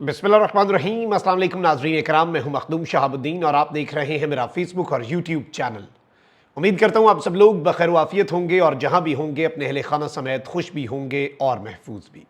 बिस्मिल्लाहिर्रहमानिर्रहीम। अस्सलाम वालेकुम नाज़रीन इकराम, मैं हूं मखदूम शहाबुद्दीन और आप देख रहे हैं मेरा फेसबुक और यूट्यूब चैनल। उम्मीद करता हूं आप सब लोग बखैर वाफियत होंगे और जहां भी होंगे अपने अहले खाना समेत खुश भी होंगे और महफूज भी।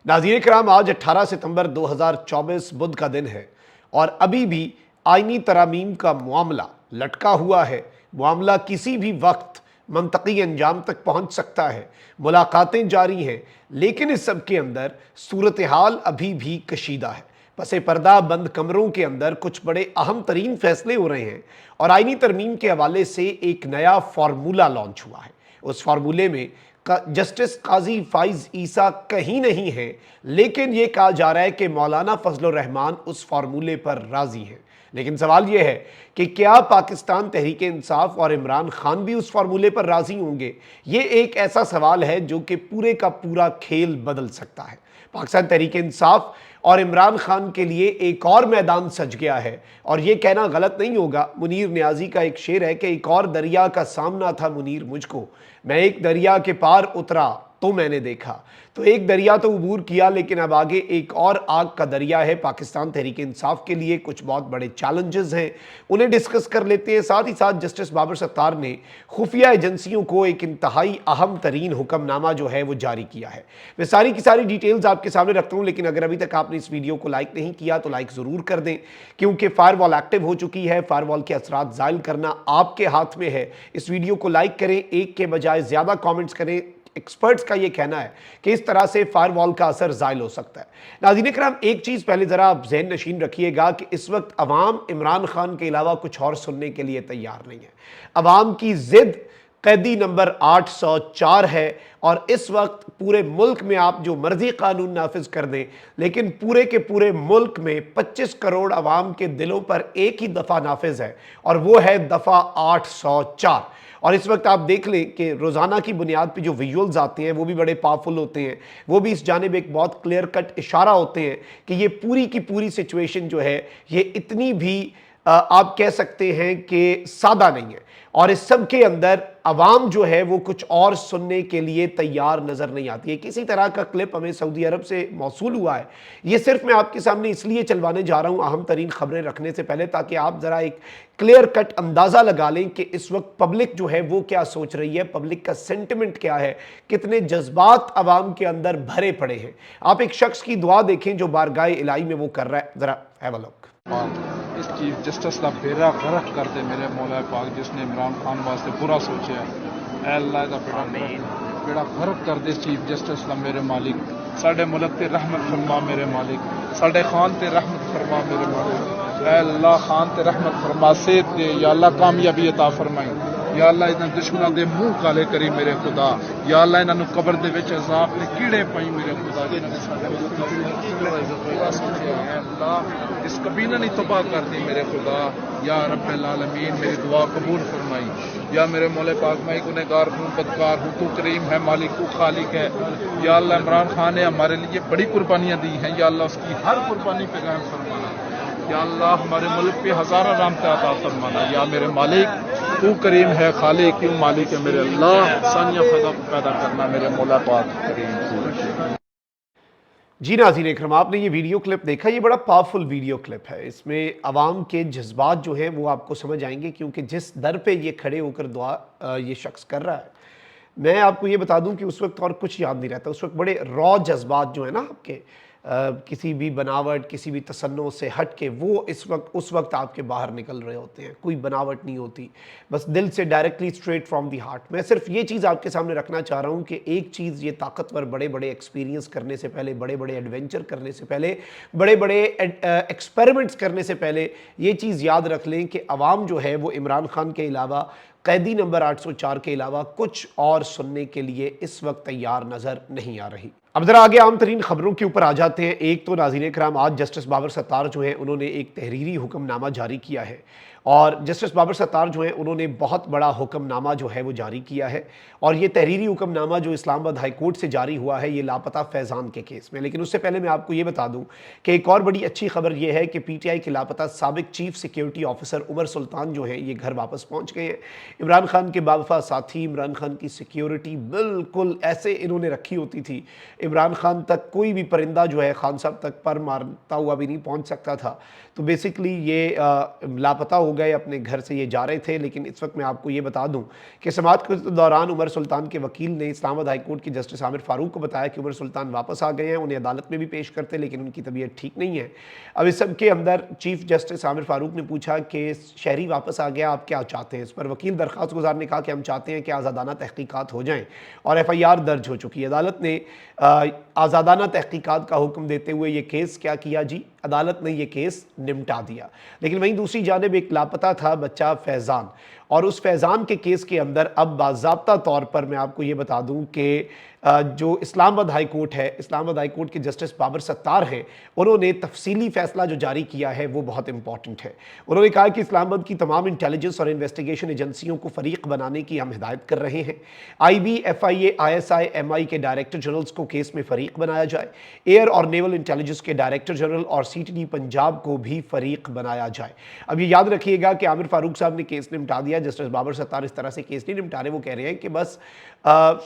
नाज़रीन इकराम, आज 18 सितंबर 2024 बुध का दिन है और अभी भी आइनी तरामीम का मामला लटका हुआ है। मामला किसी भी वक्त मंतकी अंजाम तक पहुंच सकता है। मुलाकातें जारी हैं, लेकिन इस सब के अंदर सूरत हाल अभी भी कशीदा है। पसे पर्दा बंद कमरों के अंदर कुछ बड़े अहम तरीन फैसले हो रहे हैं और आइनी तरमीम के हवाले से एक नया फार्मूला लॉन्च हुआ है। उस फार्मूले में जस्टिस काजी फाइज ईसा कहीं नहीं है, लेकिन यह कहा जा रहा है कि मौलाना फजलुर रहमान उस फार्मूले पर राजी हैं। लेकिन सवाल यह है कि क्या पाकिस्तान तहरीक इंसाफ और इमरान खान भी उस फार्मूले पर राजी होंगे? ये एक ऐसा सवाल है जो कि पूरे का पूरा खेल बदल सकता है। पाकिस्तान तहरीक इंसाफ और इमरान खान के लिए एक और मैदान सज गया है और ये कहना गलत नहीं होगा। मुनीर नियाजी का एक शेर है कि एक और दरिया का सामना था मुनीर मुझको, मैं एक दरिया के पार उतरा तो मैंने देखा। तो एक दरिया तो अबूर किया, लेकिन अब आगे एक और आग का दरिया है। पाकिस्तान तहरीक इंसाफ के लिए कुछ बहुत बड़े चैलेंजेस हैं, उन्हें डिस्कस कर लेते हैं। साथ ही साथ जस्टिस बाबर सत्तार ने खुफिया एजेंसियों को एक इंतहाई अहम तरीन हुक्मनामा जो है वो जारी किया है। मैं सारी की सारी डिटेल्स आपके सामने रखता हूँ, लेकिन अगर अभी तक आपने इस वीडियो को लाइक नहीं किया तो लाइक ज़रूर कर दें, क्योंकि फायरवॉल एक्टिव हो चुकी है। फायरवॉल के असरात ज़ाइल करना आपके हाथ में है। इस वीडियो को लाइक करें, एक के बजाय ज़्यादा कॉमेंट्स करें। एक्सपर्ट्स का यह कहना है कि इस तरह से फायरवॉल का असर ज़ाइल हो सकता है। नाज़रीन इकराम, एक चीज़ पहले ज़रा आप ज़हन नशीन रखिएगा कि इस वक्त अवाम इमरान खान के अलावा कुछ और सुनने के लिए तैयार नहीं है। अवाम की ज़िद कैदी नंबर 804 है और इस वक्त पूरे मुल्क में आप जो मर्जी कानून नाफिज कर दें, लेकिन पूरे के पूरे मुल्क में 25 करोड़ अवाम के दिलों पर एक ही दफ़ा नाफिज है और वो है दफ़ा 804। और इस वक्त आप देख लें कि रोज़ाना की बुनियाद पे जो विजुअल्स आते हैं वो भी बड़े पावरफुल होते हैं। वो भी इस जानिब एक बहुत क्लियर कट इशारा होते हैं कि ये पूरी की पूरी सिचुएशन जो है ये इतनी भी आप कह सकते हैं कि सादा नहीं है। और इस सब के अंदर अवाम जो है वो कुछ और सुनने के लिए तैयार नज़र नहीं आती है। किसी तरह का क्लिप हमें सऊदी अरब से मौसूल हुआ है। ये सिर्फ मैं आपके सामने इसलिए चलवाने जा रहा हूँ अहम तरीन खबरें रखने से पहले, ताकि आप ज़रा एक क्लियर कट अंदाज़ा लगा लें कि इस वक्त पब्लिक जो है वो क्या सोच रही है, पब्लिक का सेंटिमेंट क्या है, कितने जज्बात अवाम के अंदर भरे पड़े हैं। आप एक शख्स की दुआ देखें जो बारगाह इलाही में वो कर रहा है, ज़रा हैव अ लुक। इस चीफ जस्टिस का बेड़ा गर्क कर दे मेरे मौला पाक, जिसने इमरान खान वास्ते बुरा सोचा है। ऐ अल्लाह का बेड़ा गर्क कर दे चीफ जस्टिस का मेरे मालिक। साडे मुल्क ते रहमत फरमा मेरे मालिक, साडे खान ते रहमत फरमा मेरे मालिक। ऐ अल्लाह खान ते रहमत फरमा, सेहत दे या अल्लाह, कामयाबी अता फरमाई या अल्लाह। इन्हां दुश्मनां दे मुंह काले करी मेरे खुदा या अल्लाह। इन्हां कब्र दे विच अज़ाब दे कीड़े पाई मेरे खुदा। अल्लाह इस कबीना ने तबाह कर दी मेरे खुदा या रब्बुल आलमीन। मेरी दुआ कबूल फरमाई या मेरे मौले पाक। मैं गुनहगार हूँ, बदकार हूँ, तू करीम है मालिक, तू खालिक है या अल्लाह। इमरान खान ने हमारे लिए बड़ी कुर्बानियाँ दी हैं या अल्लाह, उसकी हर कुर्बानी पे रहम फरमाना या अल्लाह। हमारे मुल्क पे हज़ारों रहमतें अता फरमाना या मेरे मालिक। तू करीम है, खालिक क्यों मालिक है मेरे अल्लाह। सानिया फजा पैदा करना मेरे मौला पाक करीम। जी नाज़रीन इकराम, आपने ये वीडियो क्लिप देखा, ये बड़ा पावरफुल वीडियो क्लिप है। इसमें आवाम के जज्बात जो हैं वो आपको समझ आएंगे, क्योंकि जिस दर पे ये खड़े होकर दुआ ये शख्स कर रहा है, मैं आपको ये बता दूं कि उस वक्त और कुछ याद नहीं रहता। उस वक्त बड़े रॉ जज्बात जो है ना आपके, किसी भी बनावट, किसी भी तसन्नो से हट के वो उस वक्त आपके बाहर निकल रहे होते हैं। कोई बनावट नहीं होती, बस दिल से directly straight from the heart. मैं सिर्फ ये चीज़ आपके सामने रखना चाह रहा हूँ कि एक चीज़, ये ताकतवर बड़े बड़े एक्सपीरियंस करने से पहले, बड़े बड़े एडवेंचर करने से पहले, बड़े बड़े एक्सपेरिमेंट्स करने से पहले ये चीज़ याद रख लें कि अवाम जो है वो इमरान खान के अलावा, कैदी नंबर 804 के अलावा कुछ और सुनने के लिए इस वक्त तैयार नज़र नहीं आ रही। अब ज़रा आगे आम तरीन खबरों के ऊपर आ जाते हैं। एक तो नाज़रीन इकराम, आज जस्टिस बाबर सत्तार जो हैं उन्होंने एक तहरीरी हुक्मनामा जारी किया है اور جسٹس بابر ستار جو ہیں انہوں نے بہت بڑا حکم نامہ جو ہے وہ جاری کیا ہے، اور یہ تحریری حکم نامہ جو اسلام آباد ہائی کورٹ سے جاری ہوا ہے یہ لاپتہ فیضان کے کیس میں۔ لیکن اس سے پہلے میں آپ کو یہ بتا دوں کہ ایک اور بڑی اچھی خبر یہ ہے کہ پی ٹی آئی کے لاپتہ سابق چیف سیکیورٹی آفیسر عمر سلطان جو ہیں یہ گھر واپس پہنچ گئے ہیں۔ عمران خان کے باوفا ساتھی، عمران خان کی سیکیورٹی بالکل ایسے انہوں نے رکھی ہوتی تھی، عمران خان تک کوئی بھی پرندہ جو ہے خان صاحب تک پر مارتا ہوا بھی نہیں پہنچ سکتا تھا۔ تو بیسکلی یہ لاپتہ ہو گئے، اپنے گھر سے یہ جا رہے تھے۔ لیکن اس وقت میں آپ کو یہ بتا دوں کہ سماعت کے دوران عمر سلطان کے وکیل نے اسلام آباد ہائی کورٹ کے جسٹس عامر فاروق کو بتایا کہ عمر سلطان واپس آ گئے ہیں، انہیں عدالت میں بھی پیش کرتے لیکن ان کی طبیعت ٹھیک نہیں ہے۔ اب اس سب کے اندر چیف جسٹس عامر فاروق نے پوچھا کہ شہری واپس آ گیا، آپ کیا چاہتے ہیں؟ اس پر وکیل درخواست گزار نے کہا کہ ہم چاہتے ہیں کہ آزادانہ تحقیقات ہو جائیں، اور ایف آئی آر درج ہو چکی ہے۔ عدالت نے آزادانہ تحقیقات کا حکم دیتے ہوئے یہ کیس کیا کیا جی، عدالت نے یہ کیس نمٹا دیا۔ لیکن وہیں دوسری جانب ایک لاپتہ تھا بچہ فیضان، اور اس فیضان کے کیس کے اندر اب باضابطہ طور پر میں آپ کو یہ بتا دوں کہ جو اسلام آباد ہائی کورٹ ہے، اسلام آباد ہائی کورٹ کے جسٹس بابر ستار ہیں، انہوں نے تفصیلی فیصلہ جو جاری کیا ہے وہ بہت امپورٹنٹ ہے۔ انہوں نے کہا کہ اسلام آباد کی تمام انٹیلیجنس اور انویسٹیگیشن ایجنسیوں کو فریق بنانے کی ہم ہدایت کر رہے ہیں۔ I B, F I A, I S I, M I کے ڈائریکٹر جنرلز کو کیس میں فریق بنایا جائے، ایئر اور نیول انٹیلیجنس کے ڈائریکٹر جنرل اور سی ٹی ڈی پنجاب کو بھی فریق بنایا جائے۔ اب یہ یاد رکھیے گا کہ عامر فاروق صاحب نے کیس نمٹا دیا، جسٹس بابر ستار اس طرح سے کیس نہیں نمٹا رہے، وہ کہہ رہے ہیں کہ بس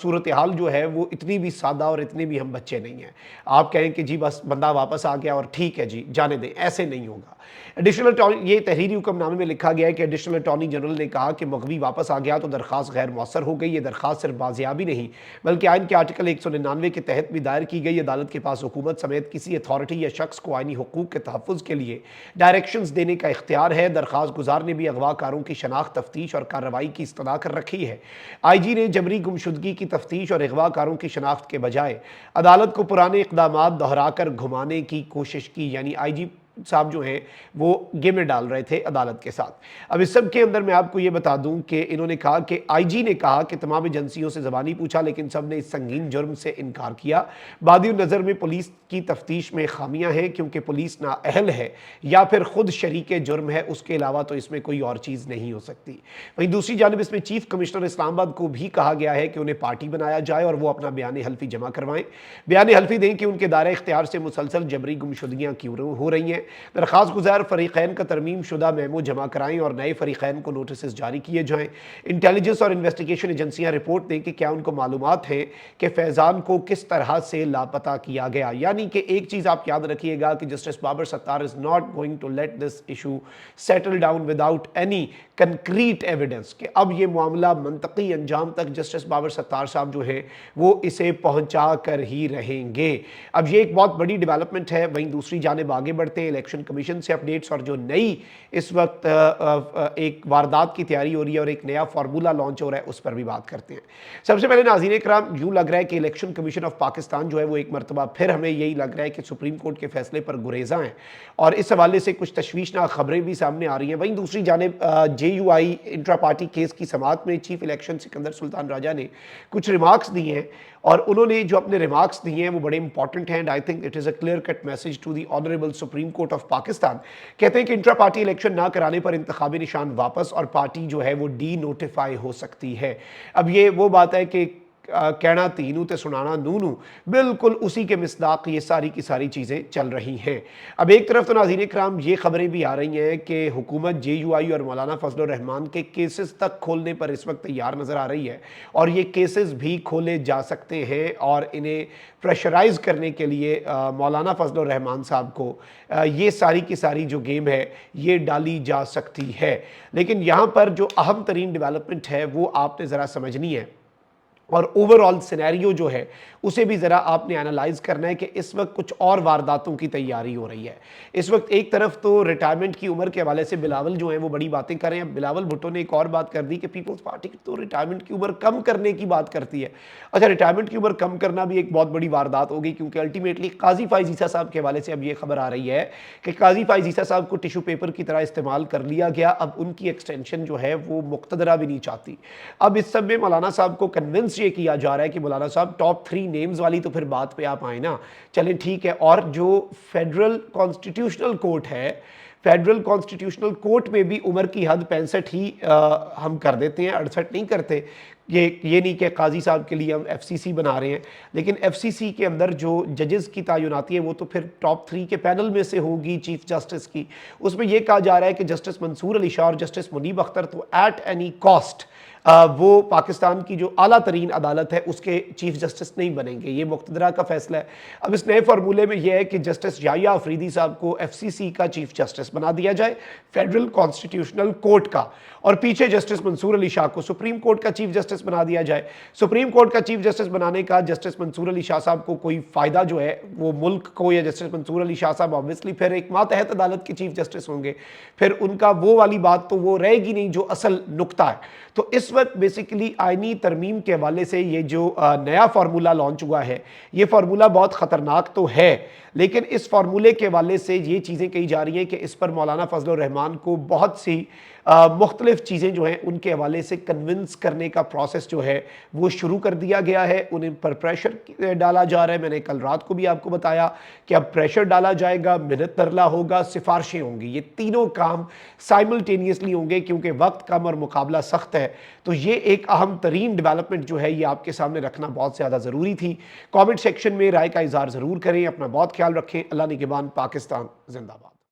صورتحال جو ہے وہ اتنی بھی سادہ اور اتنے بھی ہم بچے نہیں ہیں، آپ کہیں کہ جی بس بندہ واپس آ گیا اور ٹھیک ہے جی جانے دیں، ایسے نہیں ہوگا۔ ایڈیشنل اٹارنی، یہ تحریری حکم نامے میں لکھا گیا ہے کہ ایڈیشنل اٹارنی جنرل نے کہا کہ مغوی واپس آ گیا تو درخواست غیر مؤثر ہو گئی۔ یہ درخواست صرف بازیابی نہیں بلکہ آئین کے آرٹیکل 199 کے تحت بھی دائر کی گئی۔ عدالت کے پاس حکومت سمیت کسی اتھارٹی یا شخص کو آئینی حقوق کے تحفظ کے لیے ڈائریکشنز دینے کا اختیار ہے۔ درخواست گزار نے بھی اغوا کاروں کی شناخت، تفتیش اور کارروائی کی استدعا کر رکھی ہے۔ آئی جی نے جبری گمشدگی کی تفتیش اور اغوا کاروں کی شناخت کے بجائے عدالت کو پرانے اقدامات دہرا کر گھمانے کی کوشش کی، یعنی آئی جی صاحب جو ہیں وہ گیمیں ڈال رہے تھے عدالت کے ساتھ۔ اب اس سب کے اندر میں آپ کو یہ بتا دوں کہ انہوں نے کہا کہ آئی جی نے کہا کہ تمام ایجنسیوں سے زبانی پوچھا لیکن سب نے اس سنگین جرم سے انکار کیا۔ بادی نظر میں پولیس کی تفتیش میں خامیاں ہیں کیونکہ پولیس نااہل ہے یا پھر خود شریک جرم ہے، اس کے علاوہ تو اس میں کوئی اور چیز نہیں ہو سکتی۔ وہیں دوسری جانب اس میں چیف کمشنر اسلام آباد کو بھی کہا گیا ہے کہ انہیں پارٹی بنایا جائے اور وہ اپنا بیان حلفی جمع کروائیں، بیان حلفی دیں کہ ان کے دائرہ اختیار سے مسلسل جبری گمشدگیاں کیوں ہو رہی ہیں۔ درخواست گزار فریقین کا ترمیم شدہ میمو جمع کرائیں اور نئے فریقین کو نوٹسز جاری کیے جائیں۔ انٹیلیجنس اور انویسٹیگیشن ایجنسیاں رپورٹ دیں کہ کیا ان کو معلومات ہیں کہ فیضان کو کس طرح سے لاپتہ کیا گیا۔ یعنی کہ ایک چیز آپ یاد رکھیے گا کہ justice Babar Sattar is not going to let this issue settle down without any concrete evidence، کہ اب یہ معاملہ منطقی انجام تک جسٹس بابر ستار صاحب جو ہیں وہ اسے پہنچا کر ہی رہیں گے۔ اب یہ ایک بہت بڑی ڈیولپمنٹ ہے۔ وہیں دوسری جانب آگے بڑھتے ہیں، الیکشن کمیشن سے اپڈیٹس اور جو نئی اس وقت ایک واردات کی تیاری ہو رہی ہے اور ایک نیا فارمولہ لانچ ہو رہا ہے، اس پر بھی بات کرتے ہیں۔ سب سے پہلے ناظرین اکرام، یوں لگ رہا ہے کہ الیکشن کمیشن آف پاکستان جو ہے وہ ایک مرتبہ پھر ہمیں یہی لگ رہا ہے کہ سپریم کورٹ کے فیصلے پر گریزاں ہیں، اور اس حوالے سے کچھ تشویشناک خبریں بھی سامنے آ رہی ہیں۔ وہیں دوسری جانب J U I intra party case کی سماعت میں چیف الیکشن سکندر سلطان راجہ نے کچھ ریمارکس دیے ہیں، اور انہوں نے جو اپنے ریمارکس دیے ہیں وہ بڑے امپورٹنٹ ہیں، and I think it is a clear cut message to the honourable Supreme Court of Pakistan. کہتے ہیں کہ انٹرا پارٹی الیکشن نہ کرانے پر انتخابی نشان واپس اور پارٹی جو ہے وہ ڈی نوٹیفائی ہو سکتی ہے۔ اب یہ وہ بات ہے کہ کہنا تینوں تے سنانا نونو، بالکل اسی کے مصداق یہ ساری کی ساری چیزیں چل رہی ہیں۔ اب ایک طرف تو ناظرین اکرام یہ خبریں بھی آ رہی ہیں کہ حکومت جے یو آئی اور مولانا فضل الرحمان کے کیسز تک کھولنے پر اس وقت تیار نظر آ رہی ہے، اور یہ کیسز بھی کھولے جا سکتے ہیں اور انہیں پریشرائز کرنے کے لیے مولانا فضل الرحمان صاحب کو یہ ساری کی ساری جو گیم ہے یہ ڈالی جا سکتی ہے۔ لیکن یہاں پر جو اہم ترین ڈیولپمنٹ ہے وہ آپ نے ذرا سمجھنی ہے، اور اوورآل سینیریو جو ہے اسے بھی ذرا آپ نے انالائز کرنا ہے کہ اس وقت کچھ اور وارداتوں کی تیاری ہو رہی ہے۔ اس وقت ایک طرف تو ریٹائرمنٹ کی عمر کے حوالے سے بلاول جو ہیں وہ بڑی باتیں کر رہے ہیں۔ بلاول بھٹو نے ایک اور بات کر دی کہ پیپلز پارٹی تو ریٹائرمنٹ کی عمر کم کرنے کی بات کرتی ہے۔ اچھا، ریٹائرمنٹ کی عمر کم کرنا بھی ایک بہت بڑی واردات ہوگی، کیونکہ الٹیمیٹلی قاضی فائز عیسیٰ صاحب کے حوالے سے اب یہ خبر آ رہی ہے کہ قاضی فائز عیسیٰ صاحب کو ٹیشو پیپر کی طرح استعمال کر لیا گیا، اب ان کی ایکسٹینشن جو ہے وہ مقتدرہ بھی نہیں چاہتی۔ اب اس سب میں مولانا صاحب کو کنونس कन्विंस ये किया जा रहा है कि मौलाना साहब टॉप 3 नेम्स वाली तो फिर बात पे आप आए ना, चलें ठीक है। और जो फेडरल कॉन्स्टिट्यूशनल कोर्ट है, फेडरल कॉन्स्टिट्यूशनल कोर्ट में भी उम्र की हद 65 ही हम कर देते हैं, 68 नहीं करते। ये नहीं कि काजी साहब के लिए हम FCC बना रहे हैं, लेकिन FCC के अंदर जो जजेस की तयनाती है वो तो फिर टॉप 3 के पैनल में से होगी चीफ जस्टिस की। उसमें यह कहा जा रहा है कि जस्टिस मंसूर अली शाह और जस्टिस मुनीब अख्तर तो एट एनी कॉस्ट वो पाकिस्तान की जो आला तरीन अदालत है उसके चीफ जस्टिस नहीं बनेंगे। ये मुक़्तदरा का फैसला है। अब इस नए फार्मूले में यह है कि जस्टिस याहिया अफरीदी साहब को FCC का चीफ जस्टिस बना दिया जाए, फेडरल कॉन्स्टिट्यूशनल कोर्ट का, और पीछे जस्टिस मंसूर अली शाह को सुप्रीम कोर्ट का चीफ जस्टिस बना दिया जाए। सुप्रीम कोर्ट का चीफ जस्टिस बनाने का जस्टिस मंसूर अली शाह साहब को कोई फ़ायदा जो है वो मुल्क को, या जस्टिस मंसूर अली शाह साहब ऑब्वियसली फिर एक मातहत अदालत के चीफ जस्टिस होंगे, फिर उनका वो वाली बात तो वो रहेगी नहीं जो असल नुक्ता है। तो इस वक्त बेसिकली आइनी तरमीम के हवाले से ये जो नया फार्मूला लॉन्च हुआ है, ये फार्मूला बहुत ख़तरनाक तो है, लेकिन इस फार्मूले के हवाले से ये चीज़ें कही जा रही हैं कि इस पर मौलाना फजल रहमान को बहुत सी मुख्तलिफ चीज़ें जो हैं उनके हवाले से कन्विंस करने का प्रोसेस जो है वो शुरू कर दिया गया है। उन्हें पर प्रेशर डाला जा रहा है। मैंने कल रात को भी आपको बताया कि अब प्रेशर डाला जाएगा, मिन्नत तरला होगा, सिफारिशें होंगी। ये तीनों काम साइमल्टेनियसली होंगे क्योंकि वक्त कम और मुकाबला सख्त है। तो ये एक अहम तरीन डेवलपमेंट जो है ये आपके सामने रखना बहुत ज़्यादा ज़रूरी थी। कॉमेंट सेक्शन में राय का इज़हार ज़रूर करें। अपना बहुत ख्याल रखें। अल्लाह निगहबान। पाकिस्तान जिंदाबाद।